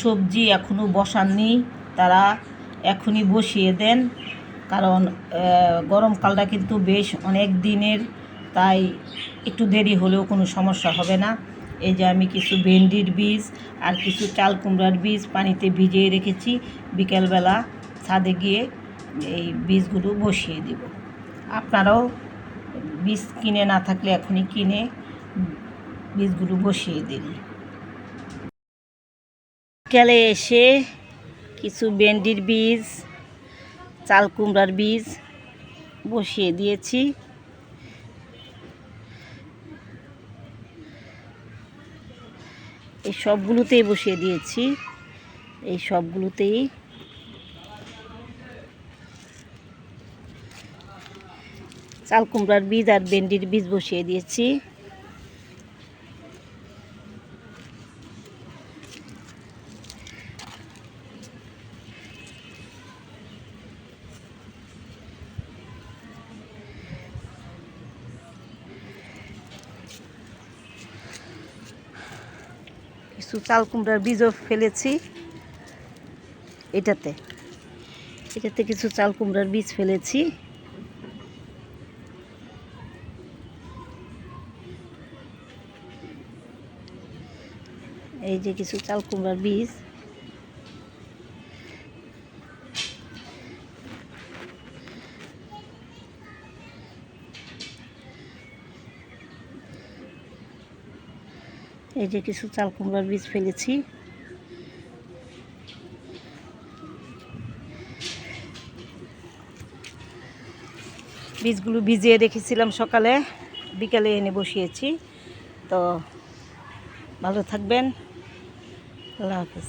সবজি এখনও বসাননি, তারা এখনই বসিয়ে দেন, কারণ গরমকালটা কিন্তু বেশ অনেক দিনের, তাই একটু দেরি হলেও কোনো সমস্যা হবে না। এই যে আমি কিছু ভেন্ডির বীজ আর কিছু চাল কুমড়ার বীজ পানিতে ভিজিয়ে রেখেছি, বিকেলবেলা ছাদে গিয়ে এই বীজগুলো বসিয়ে দেব। আপনারাও বীজ কিনে না থাকলে এখনই কিনে বীজগুলো বসিয়ে দিন। বিকেলে এসে কিছু ভেন্ডির বীজ, চাল কুমড়ার বীজ বসিয়ে দিয়েছি। এই সবগুলোতেই বসিয়ে দিয়েছি, এই সবগুলোতেই চাল কুমড়ার বীজ আর ভেন্ডির বীজ বসিয়ে দিয়েছি। কিছু চাল কুমড়ার বীজও ফেলেছি এটাতে কিছু চাল কুমড়ার বীজ ফেলেছি। এই যে কিছু চাল কুমড়ার বীজ, এই যে কিছু চাল কুমড়ার বীজ ফেলেছি। বীজগুলো ভিজিয়ে রেখেছিলাম সকালে, বিকালে এনে বসিয়েছি। তো ভালো থাকবেন, আল্লাহ হাফেজ।